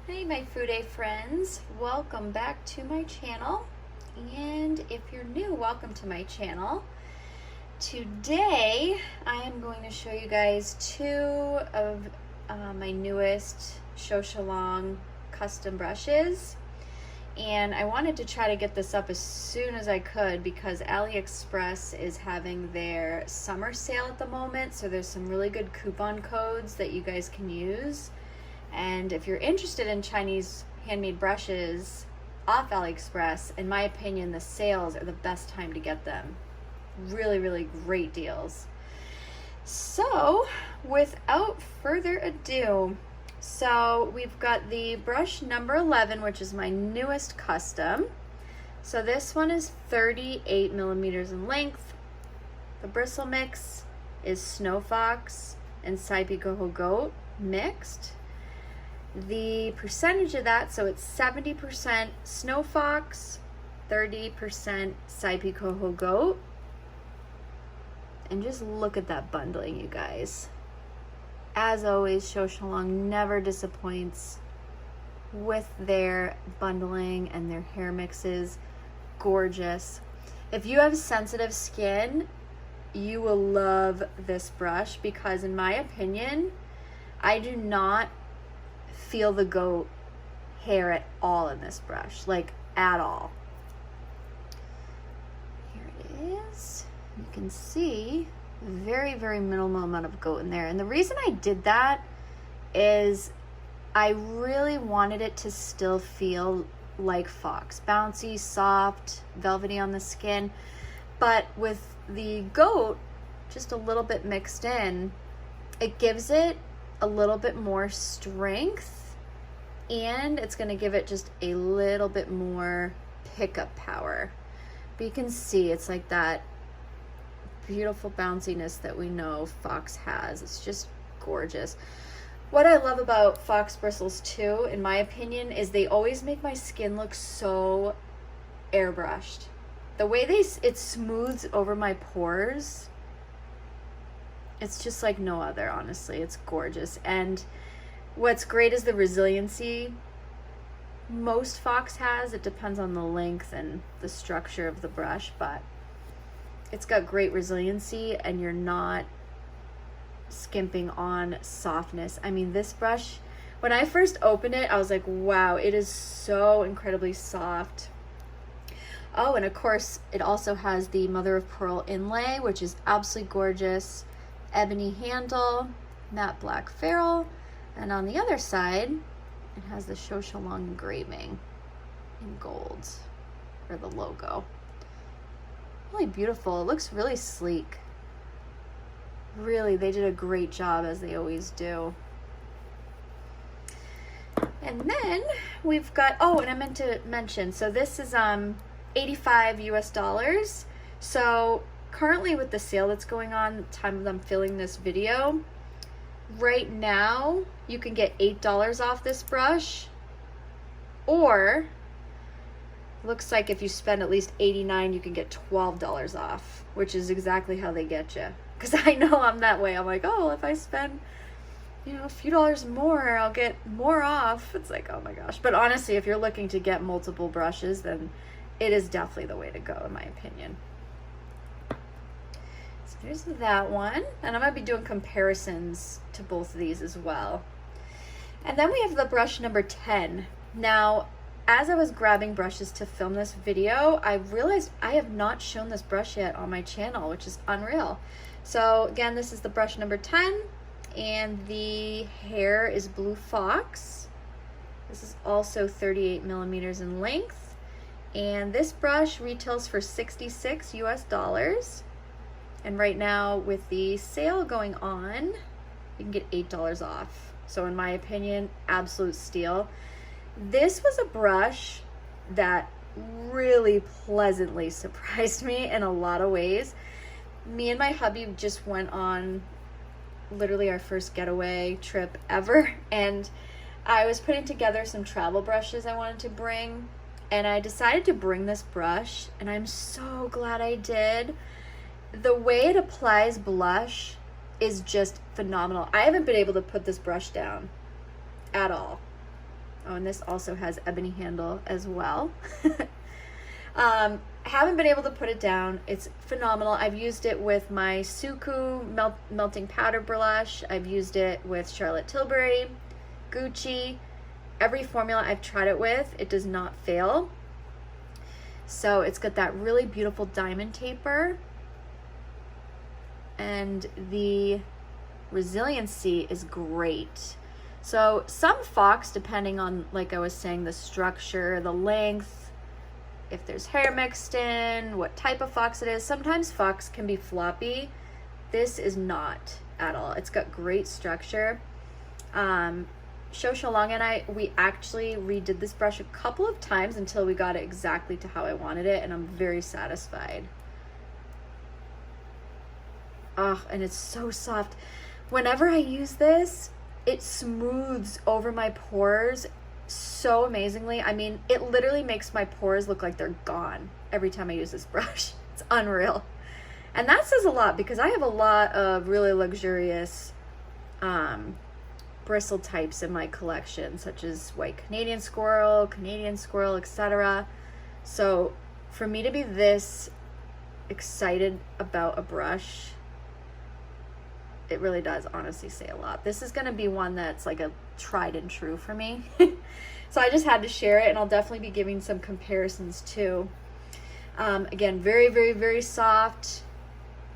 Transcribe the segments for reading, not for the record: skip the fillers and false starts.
Hey my Fude friends, welcome back to my channel, and if you're new, welcome to my channel. Today I am going to show you guys two of my newest ShouShouLang custom brushes, and I wanted to try to get this up as soon as I could because AliExpress is having their summer sale at the moment, so there's some really good coupon codes that you guys can use. And if you're interested in Chinese handmade brushes off AliExpress, in my opinion, the sales are the best time to get them. Really, really great deals. So, without further ado, we've got the brush number 11, which is my newest custom. So this one is 38 millimeters in length. The bristle mix is Snow Fox and Saipi Goat mixed. The percentage of that, so it's 70% Snow Fox, 30% Saipi Goat. And just look at that bundling, you guys. As always, ShouShouLang never disappoints with their bundling and their hair mixes. Gorgeous. If you have sensitive skin, you will love this brush because, in my opinion, I do not feel the goat hair at all in this brush, like at all. Here it is. You can see very, very minimal amount of goat in there. And the reason I did that is I really wanted it to still feel like fox. Bouncy, soft, velvety on the skin. But with the goat just a little bit mixed in, it gives it a little bit more strength, and it's going to give it just a little bit more pickup power. But you can see it's like that beautiful bounciness that we know fox has. It's just gorgeous. What I love about fox bristles too, in my opinion, is they always make my skin look so airbrushed. The way it smooths over my pores, it's just like no other, honestly. It's gorgeous. And what's great is the resiliency most fox has. It depends on the length and the structure of the brush, but it's got great resiliency and you're not skimping on softness. I mean, this brush, when I first opened it, I was like, wow, it is so incredibly soft. Oh, and of course, it also has the mother of pearl inlay, which is absolutely gorgeous. Ebony handle, matte black ferrule, and on the other side it has the ShouShouLang engraving in gold, or the logo. Really beautiful. It looks really sleek. Really, they did a great job, as they always do. And then we've got, oh, and I meant to mention, so this is $85 US. So currently with the sale that's going on, the time that I'm filming this video, right now you can get $8 off this brush, or looks like if you spend at least $89, you can get $12 off, which is exactly how they get you. Because I know I'm that way. I'm like, oh, if I spend, a few dollars more, I'll get more off. It's like, oh my gosh. But honestly, if you're looking to get multiple brushes, then it is definitely the way to go, in my opinion. So there's that one, and I'm going to be doing comparisons to both of these as well. And then we have the brush number 10. Now, as I was grabbing brushes to film this video, I realized I have not shown this brush yet on my channel, which is unreal. So again, this is the brush number 10, and the hair is Blue Fox. This is also 38 millimeters in length. And this brush retails for $66 US. And right now, with the sale going on, you can get $8 off. So in my opinion, absolute steal. This was a brush that really pleasantly surprised me in a lot of ways. Me and my hubby just went on literally our first getaway trip ever, and I was putting together some travel brushes I wanted to bring, and I decided to bring this brush, and I'm so glad I did. The way it applies blush is just phenomenal. I haven't been able to put this brush down at all. Oh, and this also has ebony handle as well. Haven't been able to put it down. It's phenomenal. I've used it with my Suku melting powder blush. I've used it with Charlotte Tilbury, Gucci. Every formula I've tried it with, it does not fail. So it's got that really beautiful diamond taper, and the resiliency is great. So some fox, depending on, like I was saying, the structure, the length, if there's hair mixed in, what type of fox it is. Sometimes fox can be floppy. This is not at all. It's got great structure. ShouShouLang and we actually redid this brush a couple of times until we got it exactly to how I wanted it, and I'm very satisfied. Oh, and it's so soft. Whenever I use this, it smooths over my pores so amazingly. I mean, it literally makes my pores look like they're gone every time I use this brush. It's unreal. And that says a lot, because I have a lot of really luxurious bristle types in my collection, such as white Canadian squirrel, etc. So for me to be this excited about a brush, it really does honestly say a lot. This is going to be one that's like a tried and true for me. So I just had to share it, and I'll definitely be giving some comparisons too. Again, very, very, very soft.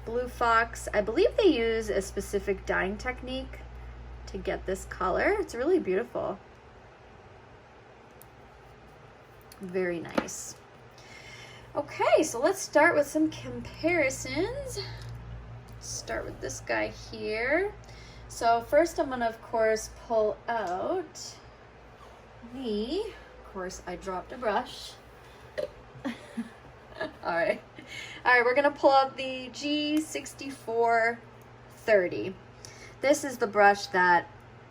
Blue Fox. I believe they use a specific dyeing technique to get this color. It's really beautiful. Very nice. Okay, so let's start with some comparisons. Start with this guy here. So first I'm gonna, of course, pull out of course, I dropped a brush. All right, we're gonna pull out the G6430. This is the brush that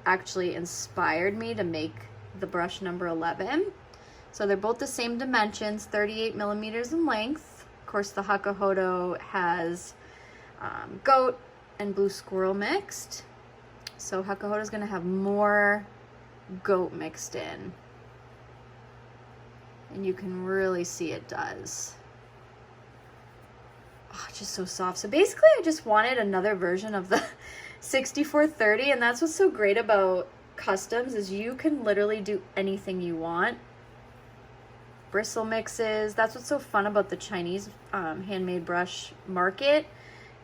actually inspired me to make the brush number 11. So they're both the same dimensions, 38 millimeters in length. Of course, the Hakuhodo has goat and blue squirrel mixed. So Hakuhodo is going to have more goat mixed in. And you can really see it does. Oh, it's just so soft. So basically I just wanted another version of the 6430, and that's what's so great about customs, is you can literally do anything you want. Bristle mixes. That's what's so fun about the Chinese handmade brush market,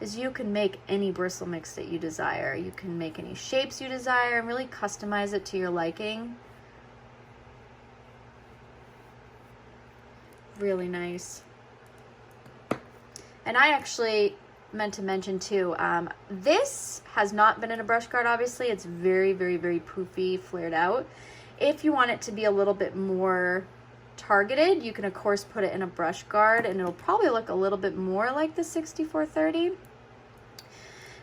is you can make any bristle mix that you desire. You can make any shapes you desire and really customize it to your liking. Really nice. And I actually meant to mention too, this has not been in a brush guard, obviously. It's very, very, very poofy, flared out. If you want it to be a little bit more targeted, you can of course put it in a brush guard, and it'll probably look a little bit more like the 6430.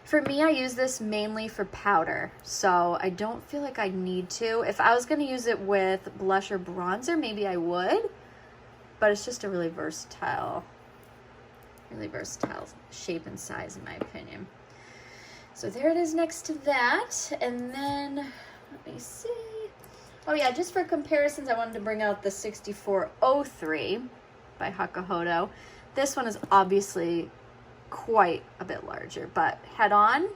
For me, I use this mainly for powder, so I don't feel like I need to. If I was going to use it with blush or bronzer, maybe I would, but it's just a really versatile shape and size in my opinion. So there it is next to that. And then let me see. Oh yeah, just for comparisons, I wanted to bring out the 6403 by Hakuhodo. This one is obviously quite a bit larger, but head on,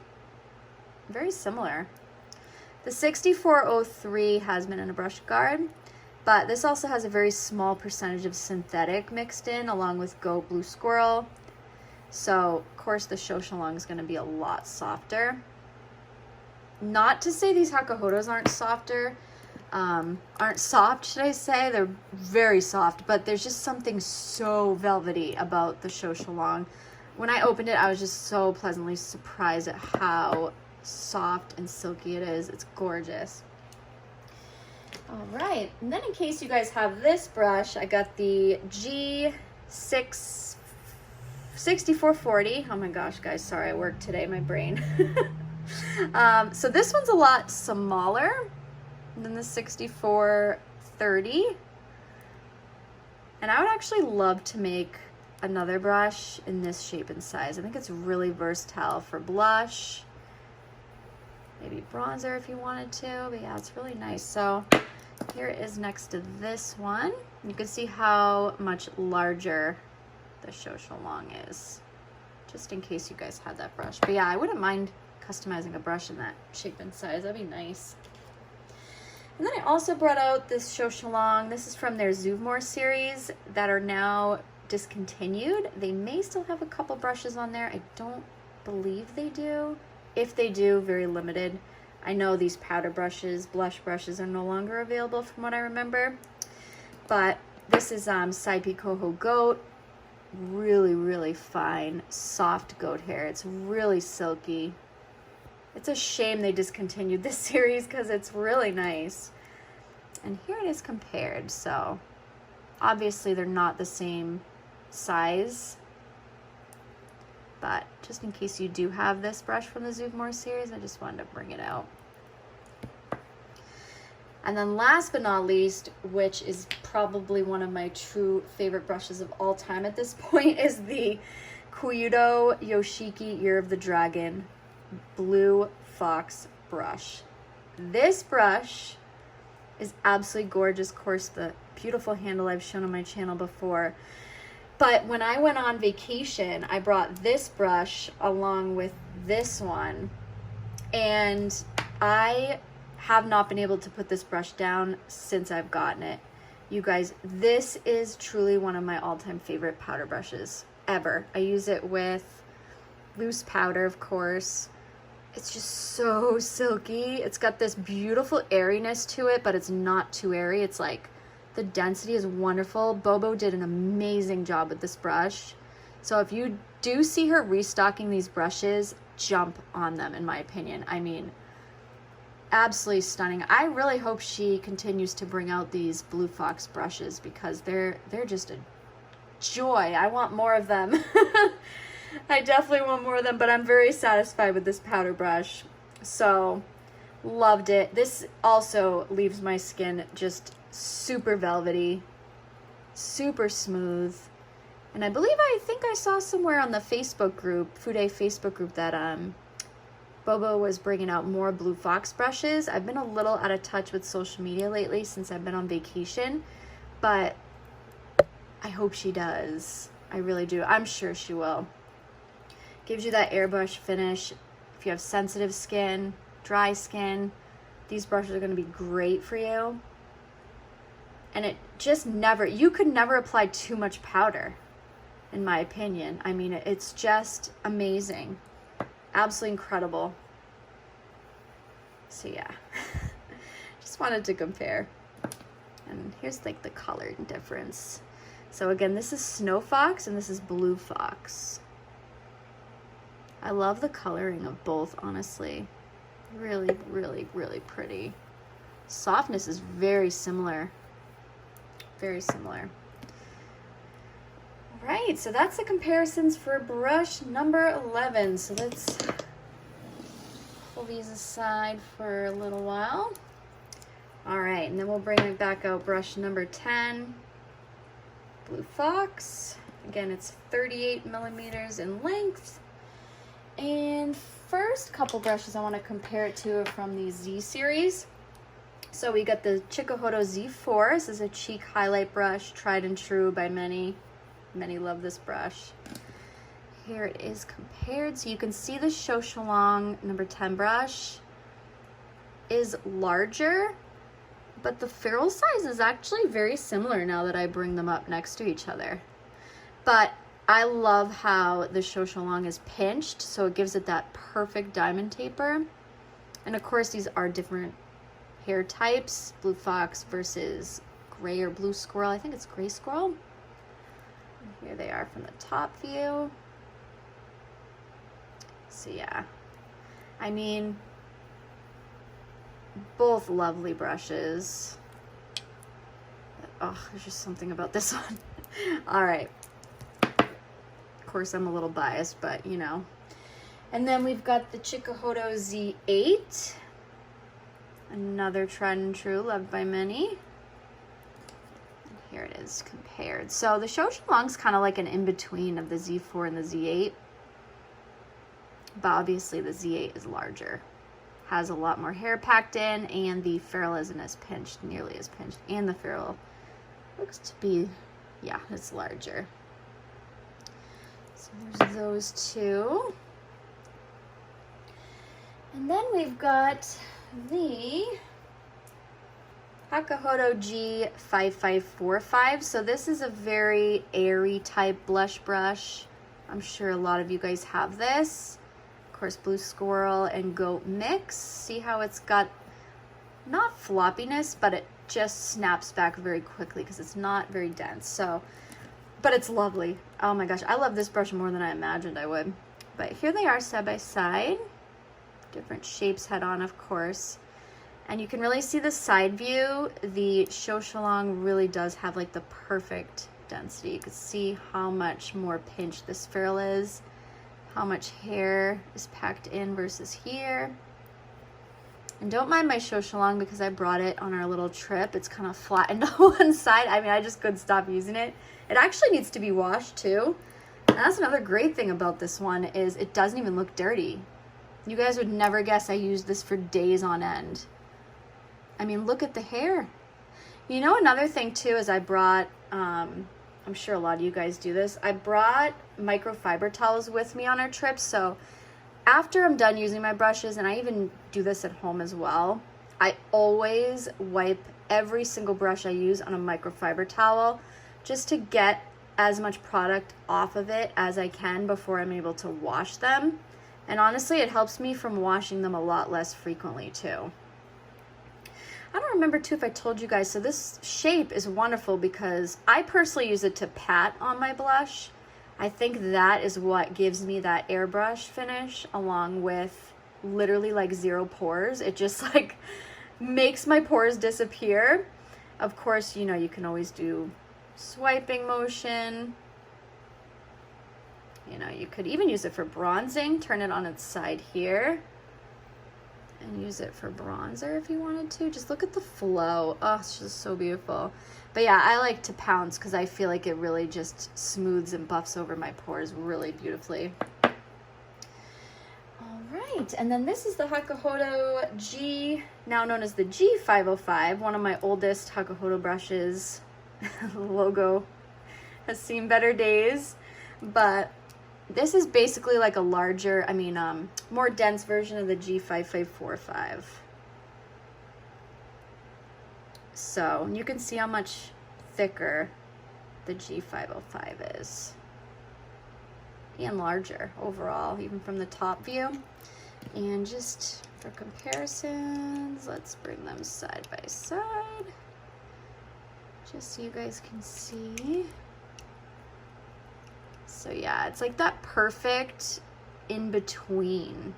very similar. The 6403 has been in a brush guard, but this also has a very small percentage of synthetic mixed in, along with goat, blue squirrel. So of course the ShouShouLang is going to be a lot softer. Not to say these Hakuhodos aren't soft, should I say. They're very soft, but there's just something so velvety about the ShouShouLang. When I opened it, I was just so pleasantly surprised at how soft and silky it is. It's gorgeous. All right, and then in case you guys have this brush, I got the G6440. Oh my gosh, guys, sorry, I worked today, my brain. So this one's a lot smaller than the 6430. And I would actually love to make another brush in this shape and size. I think it's really versatile for blush, maybe bronzer if you wanted to, but yeah, it's really nice. So here it is next to this one. You can see how much larger the ShouShouLang is, just in case you guys had that brush. But yeah, I wouldn't mind customizing a brush in that shape and size. That'd be nice. And then I also brought out this ShouShouLang. This is from their Zuvmore series that are now discontinued. They may still have a couple brushes on there. I don't believe they do. If they do, very limited. I know these powder brushes, blush brushes are no longer available from what I remember. But this is Saipi Coho Goat. Really, really fine, soft goat hair. It's really silky. It's a shame they discontinued this series because it's really nice. And here it is compared. So obviously they're not the same size, but just in case you do have this brush from the Zuvmore series, I just wanted to bring it out. And then last but not least, which is probably one of my true favorite brushes of all time at this point, is the Kyudo Yoshiki Year of the Dragon Blue Fox brush. This brush is absolutely gorgeous. Of course, the beautiful handle I've shown on my channel before. But when I went on vacation, I brought this brush along with this one, and I have not been able to put this brush down since I've gotten it. You guys, this is truly one of my all-time favorite powder brushes ever. I use it with loose powder, of course. It's just so silky. It's got this beautiful airiness to it, but it's not too airy. It's like, the density is wonderful. BoBo did an amazing job with this brush. So if you do see her restocking these brushes, jump on them, in my opinion. I mean, absolutely stunning. I really hope she continues to bring out these Blue Fox brushes because they're just a joy. I want more of them. I definitely want more of them, but I'm very satisfied with this powder brush. So, loved it. This also leaves my skin just super velvety, super smooth. And I think I saw somewhere on the Facebook group, Fude Facebook group, that BoBo was bringing out more Blue Fox brushes. I've been a little out of touch with social media lately since I've been on vacation, but I hope she does. I really do. I'm sure she will. Gives you that airbrush finish. If you have sensitive skin, dry skin, these brushes are going to be great for you. And it just never, you could never apply too much powder, in my opinion. I mean, it's just amazing. Absolutely incredible. So yeah, just wanted to compare. And here's like the color difference. So again, this is Snow Fox and this is Blue Fox. I love the coloring of both, honestly. Really, really, really pretty. Softness is very similar. Very similar. All right, so that's the comparisons for brush number 11. So let's pull these aside for a little while. All right, and then we'll bring it back out brush number 10. Blue Fox. Again, it's 38 millimeters in length. And first couple brushes I want to compare it to are from the Z series. So we got the Chikuhodo Z4. This is a cheek highlight brush, tried and true by many. Many love this brush. Here it is compared. So you can see the ShouShouLang number 10 brush is larger, but the ferrule size is actually very similar now that I bring them up next to each other. But I love how the ShouShouLang is pinched, so it gives it that perfect diamond taper. And of course, these are different hair types. Blue Fox versus gray or blue squirrel. I think it's gray squirrel. And here they are from the top view. So yeah, I mean, both lovely brushes. Oh, there's just something about this one. All right. Of course, I'm a little biased, but you know. And then we've got the Chikuhodo Z8. Another tried and true, loved by many. And here it is compared. So the ShouShouLang's kind of like an in-between of the Z4 and the Z8. But obviously the Z8 is larger. has a lot more hair packed in, and the ferrule isn't as pinched, nearly as pinched, and the ferrule looks to be, yeah, it's larger. So there's those two. And then we've got the Hakuhodo G5545. So this is a very airy type blush brush. I'm sure a lot of you guys have this. Of course, Blue Squirrel and Goat mix. See how it's got not floppiness, but it just snaps back very quickly because it's not very dense. So, but it's lovely. Oh my gosh, I love this brush more than I imagined I would. But here they are side by side. Different shapes head on, of course. And you can really see the side view. The ShouShouLang really does have like the perfect density. You can see how much more pinched this ferrule is, how much hair is packed in versus here. And don't mind my ShouShouLang because I brought it on our little trip. It's kind of flattened on one side. I mean, I just couldn't stop using it. It actually needs to be washed too. And that's another great thing about this one is it doesn't even look dirty. You guys would never guess I used this for days on end. I mean, look at the hair. You know, another thing too is I brought, I'm sure a lot of you guys do this, I brought microfiber towels with me on our trip. So after I'm done using my brushes, and I even do this at home as well, I always wipe every single brush I use on a microfiber towel just to get as much product off of it as I can before I'm able to wash them. And honestly, it helps me from washing them a lot less frequently too. I don't remember too if I told you guys, so this shape is wonderful because I personally use it to pat on my blush. I think that is what gives me that airbrush finish along with literally like zero pores. It just like makes my pores disappear. Of course, you know, you can always do swiping motion. You know, you could even use it for bronzing, turn it on its side here, and use it for bronzer if you wanted to. Just look at the flow. Oh, it's just so beautiful. But yeah, I like to pounce because I feel like it really just smooths and buffs over my pores really beautifully. All right, and then this is the Hakuhodo G, now known as the G505, one of my oldest Hakuhodo brushes. The logo has seen better days, but this is basically like a larger, more dense version of the G5545. So you can see how much thicker the G505 is. And larger overall, even from the top view. And just for comparisons, let's bring them side by side. Just so you guys can see. So yeah, it's like that perfect in between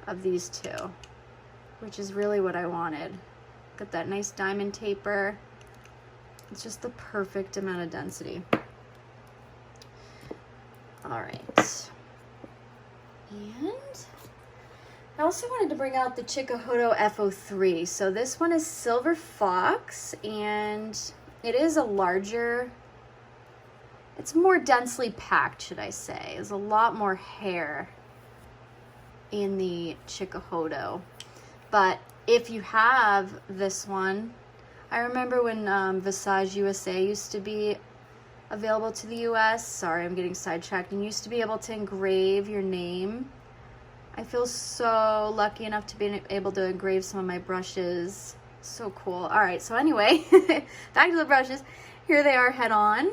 of these two, which is really what I wanted. Got that nice diamond taper. It's just the perfect amount of density. All right. And I also wanted to bring out the Hakuhodo F03. So this one is Silver Fox, and it is a larger, it's more densely packed, should I say. There's a lot more hair in the Hakuhodo. But if you have this one, I remember when Visage USA used to be available to the US. Sorry, I'm getting sidetracked. And used to be able to engrave your name. I feel so lucky enough to be able to engrave some of my brushes. So cool. All right, so anyway, back to the brushes. Here they are head on.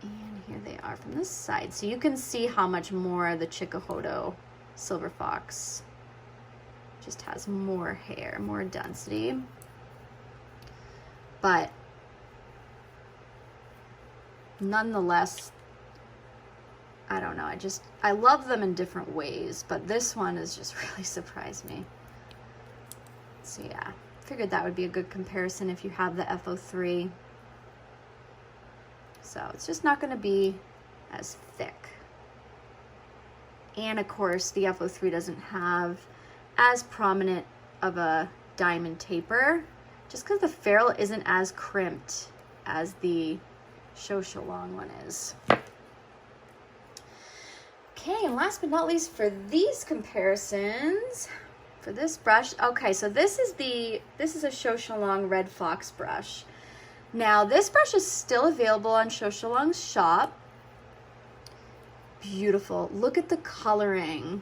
And here they are from this side. So you can see how much more the Hakuhodo Silver Fox just has more hair, more density. But nonetheless, I don't know, I love them in different ways, but this one has just really surprised me. So yeah, figured that would be a good comparison if you have the F03. So it's just not going to be as thick. And of course, the F03 doesn't have as prominent of a diamond taper, just because the ferrule isn't as crimped as the ShouShouLang one is. Okay, and last but not least for these comparisons, for this brush, okay, so this is a ShouShouLang Red Fox brush. Now, this brush is still available on ShouShouLang's shop. Beautiful. Look at the coloring.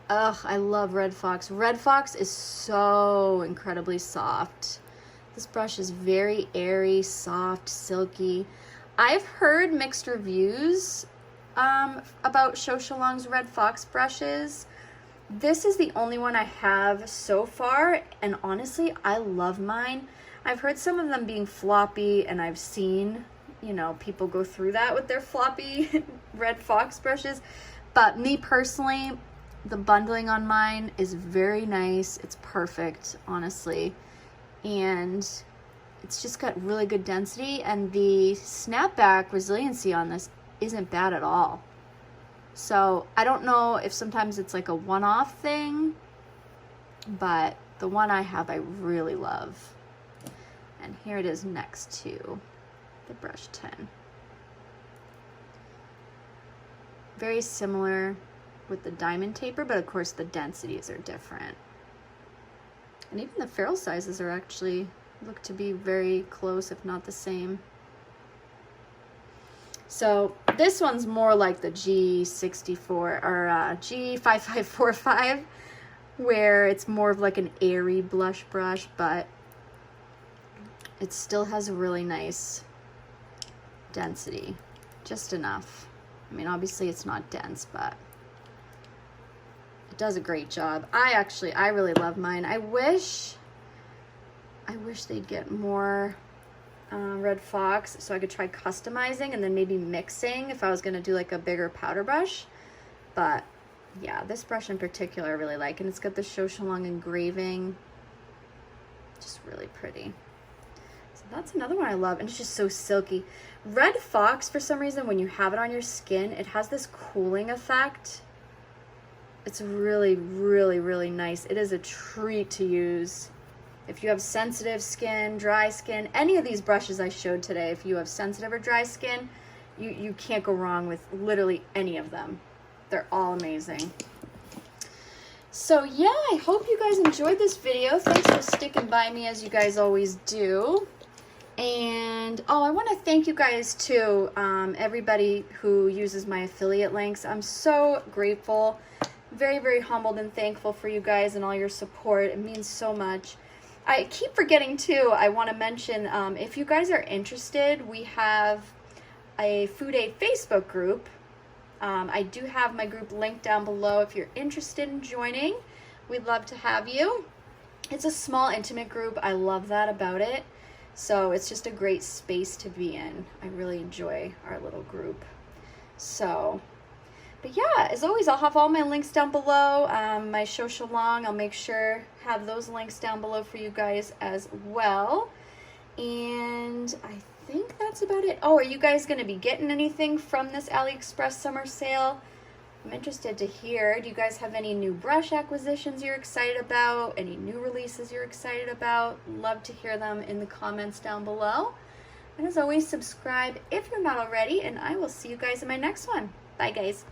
Ugh, I love Red Fox. Red Fox is so incredibly soft. This brush is very airy, soft, silky. I've heard mixed reviews about ShouShouLang's Red Fox brushes. This is the only one I have so far, and honestly, I love mine. I've heard some of them being floppy, and I've seen, you know, people go through that with their floppy Red Fox brushes. But me personally, the bundling on mine is very nice. It's perfect, honestly. And it's just got really good density, and the snapback resiliency on this isn't bad at all. So I don't know if sometimes it's like a one-off thing, but the one I have I really love. And here it is next to the brush 10. Very similar with the diamond taper, but of course the densities are different. And even the ferrule sizes are actually look to be very close, if not the same. So this one's more like the G64 or G5545, where it's more of like an airy blush brush, but it still has a really nice density, just enough. I mean, obviously it's not dense, but it does a great job. I really love mine. I wish they'd get more Red Fox so I could try customizing and then maybe mixing if I was gonna do like a bigger powder brush. But yeah, this brush in particular I really like, and it's got the ShouShouLang engraving. Just really pretty. So that's another one I love, and it's just so silky. Red Fox, for some reason, when you have it on your skin, it has this cooling effect. It's really, really, really nice. It is a treat to use. If you have sensitive skin, dry skin, any of these brushes I showed today, if you have sensitive or dry skin, you can't go wrong with literally any of them. They're all amazing. So yeah, I hope you guys enjoyed this video. Thanks for sticking by me as you guys always do. And oh, I want to thank you guys too, everybody who uses my affiliate links. I'm so grateful, very, very humbled and thankful for you guys and all your support. It means so much. I keep forgetting too, I want to mention, if you guys are interested, we have a Fude Facebook group. I do have my group linked down below if you're interested in joining. We'd love to have you. It's a small, intimate group. I love that about it. So it's just a great space to be in. I really enjoy our little group. So, but yeah, as always, I'll have all my links down below. My ShouShouLang, I'll make sure have those links down below for you guys as well. And I think that's about it. Oh, are you guys going to be getting anything from this AliExpress summer sale? I'm interested to hear. Do you guys have any new brush acquisitions you're excited about? Any new releases you're excited about? Love to hear them in the comments down below. And as always, subscribe if you're not already, and I will see you guys in my next one. Bye, guys.